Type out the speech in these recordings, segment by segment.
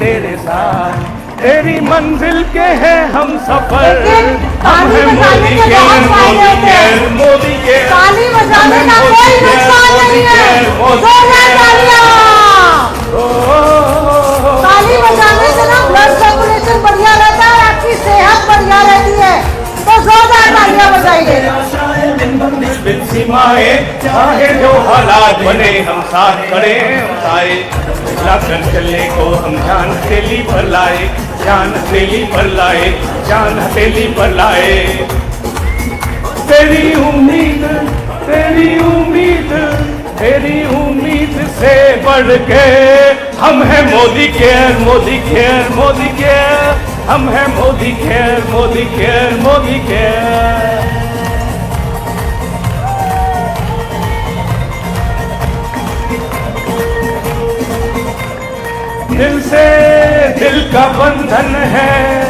तेरे साथ, तेरी मंजिल के हैं हम सफर, हम हैं मोदी के, मोदी के, मोदी के, ताली बजाने का कोई नुकसान नहीं है। जोरदार तालियां। ताली बजाने से ना ब्लड सर्कुलेशन बढ़िया रहता है और आपकी सेहत बढ़िया रहती है, तो जोरदार तालियां बजाइए। चाहे जो हालात बने हम साथ खड़े हम सारे, लाकर चलने को हम जान हथेली पर लाए, जान हथेली पर लाए, जान हथेली पर लाए। तेरी उम्मीद, तेरी उम्मीद, तेरी उम्मीद से बढ़ के हम हैं Modi care, Modi care, Modi care, हम हैं Modi care, Modi care, Modi care. दिल से दिल का बंधन है,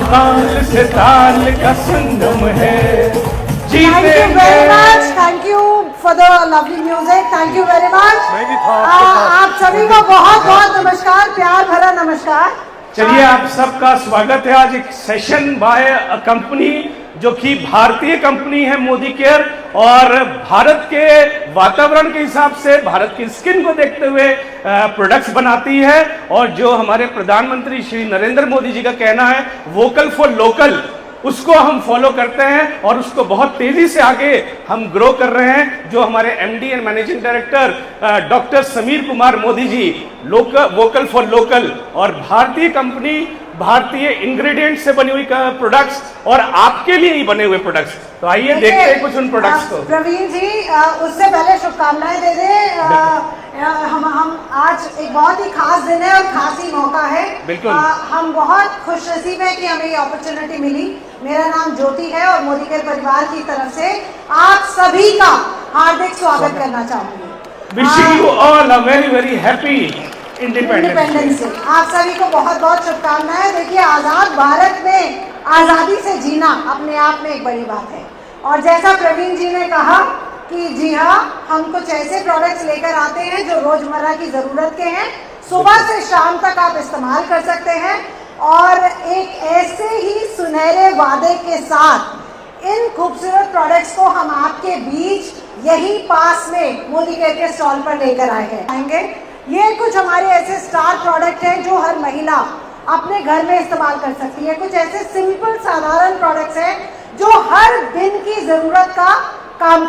ताल से ताल का संगम है। Thank you very much. Thank you for the lovely music. Thank you very much. आप सभी को बहुत बहुत नमस्कार, प्यार भरा नमस्कार। चलिए आप सबका स्वागत है आज एक सेशन बाय अ कंपनी जो कि भारतीय कंपनी है मोदी केयर, और भारत के वातावरण के हिसाब से, भारत की स्किन को देखते हुए प्रोडक्ट्स बनाती है। और जो हमारे प्रधानमंत्री श्री नरेंद्र मोदी जी का कहना है वोकल फॉर लोकल, उसको हम फॉलो करते हैं और उसको बहुत तेजी से आगे हम ग्रो कर रहे हैं। जो हमारे MD and managing director doctor Samir Kumar Modi ji vocal for local और भारतीय कंपनी, भारतीय इंग्रेडिएंट से बनी हुई प्रोडक्ट्स और आपके लिए ही बने हुए प्रोडक्ट्स। तो आइए देखते हैं कुछ उन प्रोडक्ट्स को। प्रवीण जी, उससे पहले शुभकामनाएं दे दें। हम आज एक बहुत ही खास दिन है और खास ही मौका है। बिल्कुल। हम बहुत खुश नसीब है कि हमें ये अपॉर्चुनिटी मिली। मेरा नाम ज्योति है और मोदी केयर परिवार की तरफ से आप सभी का हार्दिक स्वागत करना चाहूंगी। Wishing you all a very very happy independence day. आप सभी को बहुत बहुत शुभकामनाएं। देखिए, आजाद भारत में आजादी से जीना अपने आप में एक बड़ी बात है। और जैसा प्रवीण जी ने कहा कि जी हाँ, हम कुछ ऐसे प्रोडक्ट्स लेकर आते हैं जो रोजमर्रा की जरूरत के हैं, सुबह से शाम तक आप इस्तेमाल कर सकते हैं। और एक ऐसे ही सुनहरे वादे के साथ इन खूबसूरत प्रोडक्ट्स को हम आपके बीच यही पास में मोदी केयर के स्टॉल पर लेकर आएंगे। ये कुछ हमारे ऐसे स्टार प्रोडक्ट हैं जो हर महिला अपने घर में इस्तेमाल कर सकती है। कुछ ऐसे सिंपल साधारण प्रोडक्ट्स हैं जो हर दिन की जरूरत का काम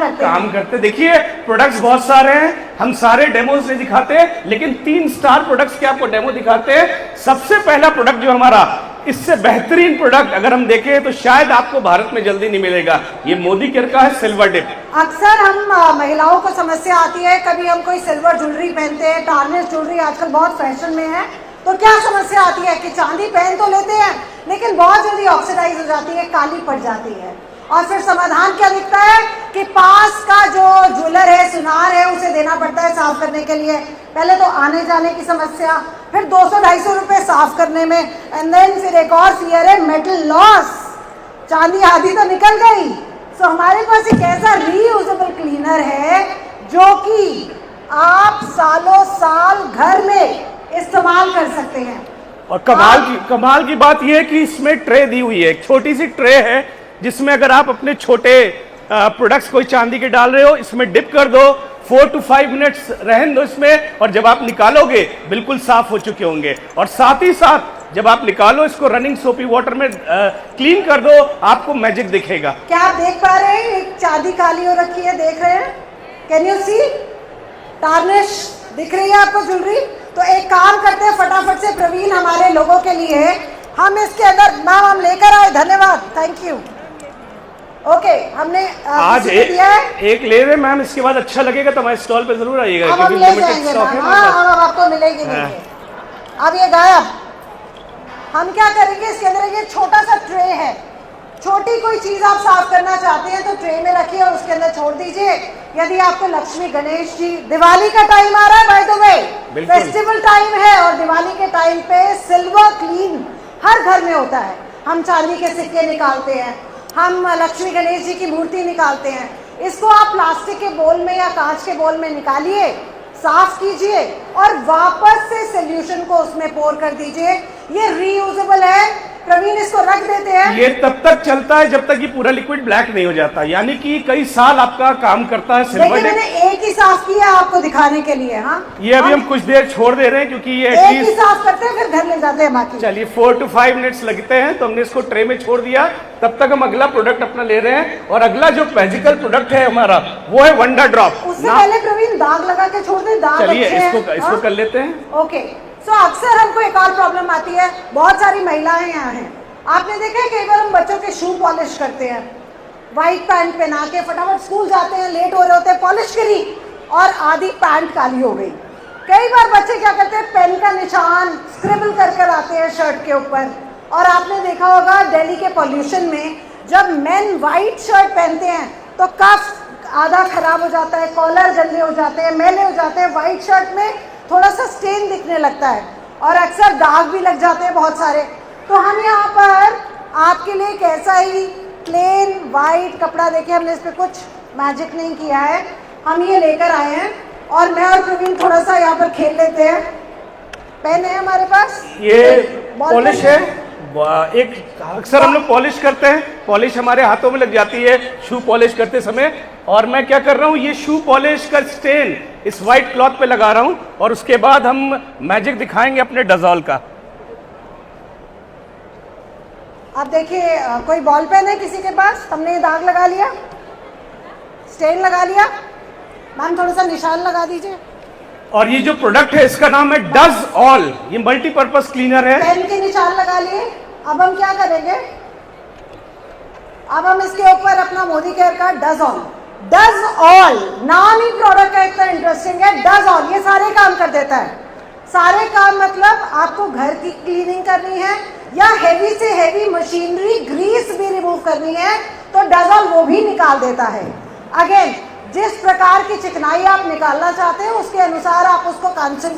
करते। देखिए प्रोडक्ट्स बहुत सारे हैं, हम सारे डेमोज नहीं दिखाते, लेकिन 3 स्टार प्रोडक्ट्स के आपको डेमो दिखाते हैं। सबसे पहला प्रोडक्ट जो हमारा, इससे बेहतरीन प्रोडक्ट अगर हम देखें तो शायद आपको भारत में जल्दी नहीं मिलेगा, ये मोदी केयर का है सिल्वर डिप। अक्सर हम महिलाओं को समस्या आती है, कभी हम कोई सिल्वर ज्वेलरी पहनते हैं, टार्निश ज्वेलरी आजकल बहुत फैशन में है, तो क्या समस्या आती है कि चांदी पहन तो लेते हैं लेकिन बहुत जल्दी ऑक्सीडाइज हो जाती है, काली पड़ जाती है। और फिर समाधान क्या दिखता है कि पास का जो ज्वेलर है, सुनार है, उसे देना पड़ता है साफ करने के लिए। पहले तो आने जाने की समस्या, फिर 200-250 रुपए साफ करने में, एंड देन फिर एक और फियर है मेटल लॉस, चांदी आधी तो निकल गई। सो हमारे पास एक ऐसा रीयूजेबल क्लीनर है जो कि आप सालों साल घर में इस्तेमाल कर सकते हैं। और कमाल की बात यह है कि इसमें ट्रे दी हुई है, एक छोटी सी ट्रे है जिसमें अगर आप अपने छोटे प्रोडक्ट्स कोई चांदी के डाल रहे हो, इसमें डिप कर दो, 4 to 5 मिनट्स रहने दो इसमें, और जब आप निकालोगे बिल्कुल साफ हो चुके होंगे। और साथ ही साथ जब आप निकालो इसको रनिंग सोपी वाटर में क्लीन कर दो, आपको मैजिक दिखेगा। क्या आप देख पा रहे हैं? एक चांदी काली हो रखी है, देख रहे हैं? Can you C? टार्निश दिख रही है आपको ज्वेलरी? तो एक काम करते हैं, फटाफट से प्रवीण हमारे लोगों के लिए हम इसके अंदर, मैम हम लेकर आए, धन्यवाद, थैंक यू। ओके, हमने आज एक ले रहे मैम, इसके बाद अच्छा लगेगा तो हमारे स्टॉल पे जरूर आइएगा, क्योंकि लिमिटेड स्टॉक है। हाँ, अब आपको मिलेगी। अब ये गायब। हम क्या करेंगे, इसके अंदर ये छोटा सा ट्रे है, छोटी कोई चीज आप साफ करना चाहते हैं तो ट्रे में रखिए और उसके अंदर छोड़ दीजिए। यदि आपको लक्ष्मी गणेश जी, दिवाली का टाइम आ रहा है, by the way festival time है, और दिवाली के टाइम पे सिल्वर क्लीन हर घर में होता है। हम चांदी के सिक्के निकालते हैं, हम लक्ष्मी गणेश जी की मूर्ति निकालते हैं। इसको आप प्लास्टिक के बोल में या कांच के बोल में निकालिए, साफ कीजिए और वापस से सोल्यूशन को उसमें पोर कर दीजिए। ये रीयूजेबल है। प्रवीण, इसको रख देते हैं। ये तब तक चलता है जब तक ये पूरा लिक्विड ब्लैक नहीं हो जाता, यानी कि कई साल आपका काम करता है। देखिए, मैंने एक ही साफ किया आपको दिखाने के लिए। हाँ, ये अभी हम कुछ देर छोड़ दे रहे हैं क्योंकि ये एक ही साफ करते हैं फिर घर ले जाते हैं बाकी। चलिए 4 to 5 मिनट्स लगते हैं, तो हमने इसको ट्रे में छोड़ दिया। तब तक हम अगला प्रोडक्ट अपना ले रहे हैं, और अगला जो मैजिकल प्रोडक्ट है हमारा वो है वंडर ड्रॉप। उससे पहले प्रवीण दाग लगा के छोड़ दे, दाग चलिए अच्छे हैं। इसको कर लेते हैं। ओके, सो अक्सर हमको एक और प्रॉब्लम आती है, बहुत सारी महिलाएं यहाँ हैं, आपने देखा है कई बार हम बच्चों के शू पॉलिश करते हैं, व्हाइट पैंट पहना के फटाफट स्कूल जाते हैं, लेट हो रहे होते हैं, पॉलिश करी और आधी पैंट काली हो गई। कई बार बच्चे क्या करते हैं, पेन का निशान स्क्रिबल कर कर आते हैं शर्ट के ऊपर। और आपने देखा होगा दिल्ली के पॉल्यूशन में जब मेन व्हाइट शर्ट पहनते हैं तो कफ आधा खराब हो जाता है, कॉलर गंदे हो जाते हैं, मैले हो जाते हैं, व्हाइट शर्ट में थोड़ा सा स्टेन दिखने लगता है और अक्सर दाग भी लग जाते हैं बहुत सारे। तो हम यहाँ पर आपके लिए एक ऐसा ही प्लेन वाइट कपड़ा, देखिए हमने इस पर कुछ मैजिक नहीं किया है, हम ये लेकर आए हैं और मैं और प्रवीण थोड़ा सा यहाँ पर खेल लेते हैं। पेन है हमारे पास, ये पॉलिश है। एक अक्सर हम लोग पॉलिश करते हैं, पॉलिश हमारे हाथों में लग जाती है शू पॉलिश करते समय, और मैं क्या कर रहा हूँ, ये शू पॉलिश का स्टेन इस वाइट क्लॉथ पे लगा रहा हूँ, और उसके बाद हम मैजिक दिखाएंगे अपने डजॉल का। आप देखिए, कोई बॉल पेन है किसी के पास? हमने ये दाग लगा लिया, स्टेन लगा लिया, मैम थोड़ा सा निशान लगा दीजिए। और ये जो प्रोडक्ट है इसका नाम है डज ऑल, ये मल्टीपर्पज क्लीनर है। पेन के निशान लगा लिए। अब हम क्या करेंगे, अब हम इसके ऊपर अपना मोदी केयर का डज ऑल, डज ऑल नाम ही प्रोडक्ट का इतना इंटरेस्टिंग है। डज ऑल ये सारे काम कर देता है। सारे काम मतलब आपको घर की क्लीनिंग करनी है या हेवी से हेवी मशीनरी ग्रीस भी रिमूव करनी है तो डज ऑल वो भी निकाल देता है। अगेन, जिस प्रकार की चिकनाई आप निकालना चाहते हैं उसके अनुसार आप उसको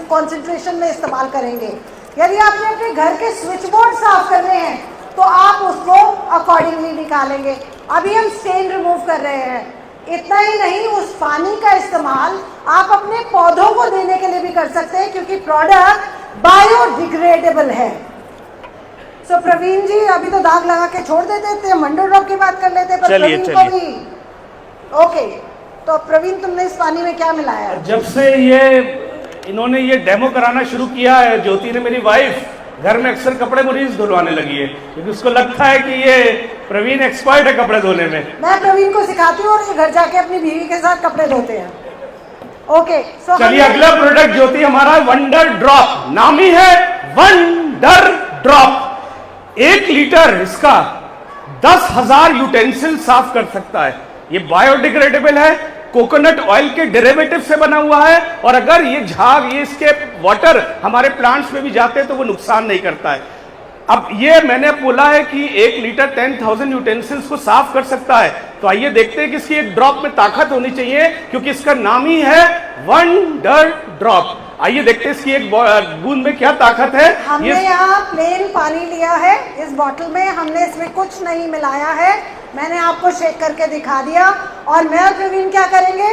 कॉन्सेंट्रेशन में इस्तेमाल करेंगे। यदि आपने अपने घर के स्विच बोर्ड साफ करने हैं तो आप उसको अकॉर्डिंगली निकालेंगे। अभी हम स्टेन रिमूव कर रहे हैं। इतना ही नहीं, उस पानी का इस्तेमाल आप अपने पौधों को देने के लिए भी कर सकते हैं क्योंकि प्रोडक्ट बायोडिग्रेडेबल है। सो प्रवीण जी, अभी तो दाग लगा के छोड़ देते थे, वंडर ड्रॉप की बात कर लेते, पर प्रवीण को भी। ओके, तो प्रवीण तुमने इस पानी में क्या मिलाया? जब से इन्होंने ये डेमो कराना शुरू किया है, ज्योति ने, मेरी वाइफ, घर में अक्सर कपड़े मुरीज धुलवाने लगी है क्योंकि उसको लगता है कि ये प्रवीण एक्सपर्ट है कपड़े धोने में। मैं प्रवीण को सिखाती हूँ और ये घर जाके अपनी बीवी के साथ कपड़े धोते हैं। ओके, सो चलिए अगला प्रोडक्ट ज्योति हमारा वंडर ड्रॉप, नाम ही है वंडर ड्रॉप। 1 लीटर इसका 10,000 यूटेंसिल साफ कर सकता है। ये बायोडिग्रेडेबल है, कोकोनट ऑयल के डेरिवेटिव से बना हुआ है, और अगर ये झाग, ये इसके वाटर हमारे प्लांट्स में भी जाते हैं तो वो नुकसान नहीं करता है। अब ये मैंने बोला है कि 1 लीटर 10,000 यूटेंसिल्स को साफ कर सकता है, तो आइए देखते हैं कि इसकी एक ड्रॉप में ताकत होनी चाहिए क्योंकि इसका नाम ही है वंडर ड्रॉप। आइए देखते हैं इसकी एक बूंद में क्या ताकत है। हमने यहाँ प्लेन पानी लिया है इस बॉटल में, हमने इसमें कुछ नहीं मिलाया है, मैंने आपको शेक करके दिखा दिया। और मैं और प्रवीण क्या करेंगे,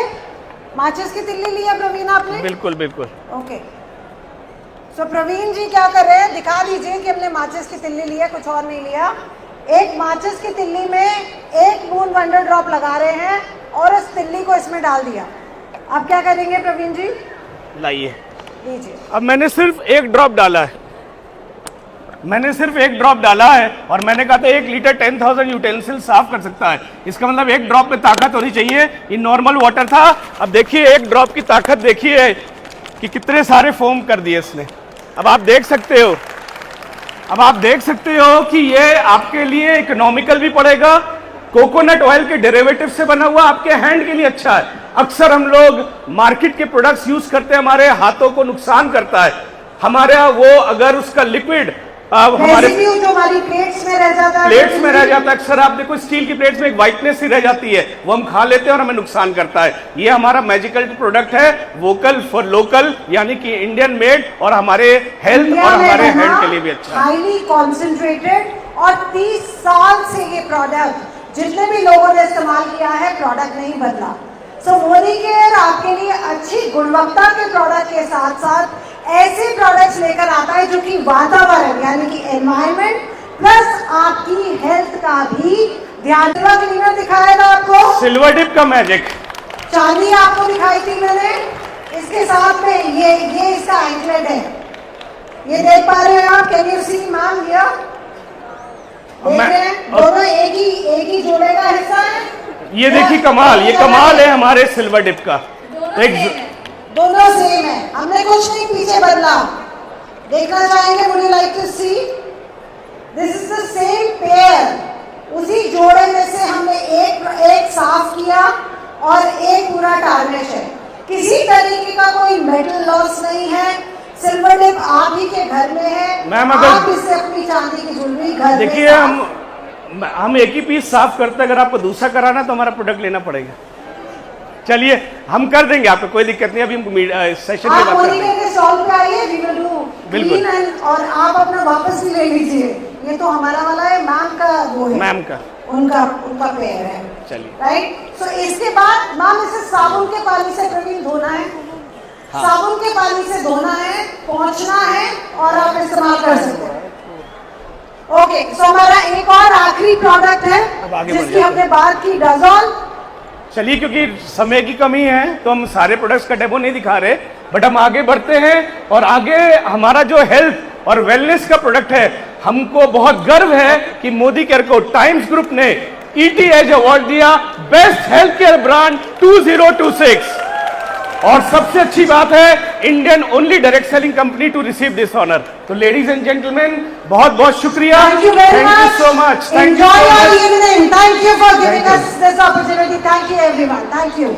माचिस की तिल्ली लिया प्रवीण आपने? बिल्कुल बिल्कुल। ओके, सो प्रवीण जी क्या कर रहे हैं, दिखा दीजिए कि हमने माचिस की तिल्ली लिया, कुछ और नहीं लिया। एक माचिस की तिल्ली में 1 बूंद वंडर ड्रॉप लगा रहे हैं और उस तिल्ली को इसमें डाल दिया। अब क्या करेंगे प्रवीण जी? लाइए, लीजिए। अब मैंने सिर्फ 1 ड्रॉप डाला है, मैंने सिर्फ 1 ड्रॉप डाला है और मैंने कहा था 1 लीटर 10,000 यूटेंसिल साफ कर सकता है। इसका मतलब 1 ड्रॉप में ताकत होनी चाहिए। ये नॉर्मल वाटर था, अब देखिए 1 ड्रॉप की ताकत देखिए कि कितने सारे फोम कर दिए इसने। अब आप देख सकते हो, अब आप देख सकते हो कि ये आपके लिए इकोनॉमिकल भी पड़ेगा, कोकोनट ऑयल के डेरिवेटिव से बना हुआ, आपके हैंड के लिए अच्छा है। अक्सर हम लोग मार्केट के प्रोडक्ट्स यूज करते हैं, हमारे हाथों को नुकसान करता है। हमारा वो अगर उसका लिक्विड हमारे जो हमारी प्लेट्स में रह जाता है, प्लेट्स में रह जाता है, अक्सर आप देखो स्टील की प्लेट्स में एक व्हाइटनेस ही रह जाती है, वो हम खा लेते हैं और हमें नुकसान करता है। ये हमारा मैजिकल प्रोडक्ट है, वोकल फॉर लोकल, यानी कि इंडियन मेड, और हमारे हेल्थ और हमारे हैंड के लिए भी अच्छा है। हाईली कॉन्सेंट्रेटेड, और 30 साल से ये प्रोडक्ट जितने भी लोगों ने इस्तेमाल किया है, प्रोडक्ट नहीं बदला। सो मोदी केयर आपके लिए अच्छी गुणवत्ता के प्रोडक्ट के साथ साथ ऐसे प्रोडक्ट्स लेकर आता है जो कि वातावरण यानी कि एनवायरनमेंट प्लस आपकी हेल्थ का भी ध्यान। क्लीनर दिखाया था आपको, सिल्वर डिप का मैजिक, चांदी आपको दिखाई थी मैंने। इसके साथ में ये इसका एंकलेट है, ये देख पा रहे हैं आप, can you see ma'am here, देख रहे हैं दोनों एक ही जोड़े का हिस्सा है। ये देखिए कमाल, ये कमाल है हमारे सिल्वर डिप का। दोनों सेम है, हमने कुछ नहीं पीछे बदला। देखना चाहेंगे, would you like to see, this is the same pair. उसी जोड़े में से हमने एक साफ किया और एक पूरा टार्निश है। किसी तरीके का कोई मेटल लॉस नहीं है। सिल्वर डिप आप ही के घर में है, मैम आप इससे अपनी चांदी की ज्वेलरी घर में देखिए, हम एक ही पीस साफ करते हैं, अगर आपको दूसरा कराना तो हमारा प्रोडक्ट लेना पड़ेगा। चलिए हम कर देंगे, आपको कोई दिक्कत नहीं। अभी हम सेशन में बात करेंगे। आप स्टॉल पे आइए, वी विल डू बिल्कुल। क्लीन और आप अपना वापस भी ले लीजिए। ये तो हमारा वाला है, मैम का वो है, मैम का उनका पेयर है। चलिए राइट, सो इसके बाद मैम इसे साबुन के पानी से प्रवीण धोना है। हाँ। साबुन के पानी से धोना है, पोंछना है और आप इस्तेमाल कर सकते हैं। ओके, सो हमारा एक और आखिरी प्रोडक्ट है जिसकी हमने बात की, डज़ोल। चलिए, क्योंकि समय की कमी है तो हम सारे प्रोडक्ट्स का डेमो नहीं दिखा रहे, बट हम आगे बढ़ते हैं। और आगे हमारा जो हेल्थ और वेलनेस का प्रोडक्ट है, हमको बहुत गर्व है कि मोदी केयर को टाइम्स ग्रुप ने ET एज अवार्ड दिया, बेस्ट हेल्थ केयर ब्रांड 2026। और सबसे अच्छी बात है, Indian only direct selling company to receive this honour. तो लेडीज एंड जेंटलमैन, बहुत बहुत शुक्रिया, thank you so much, enjoy your evening, thank you for giving us this opportunity, thank you everyone, thank you.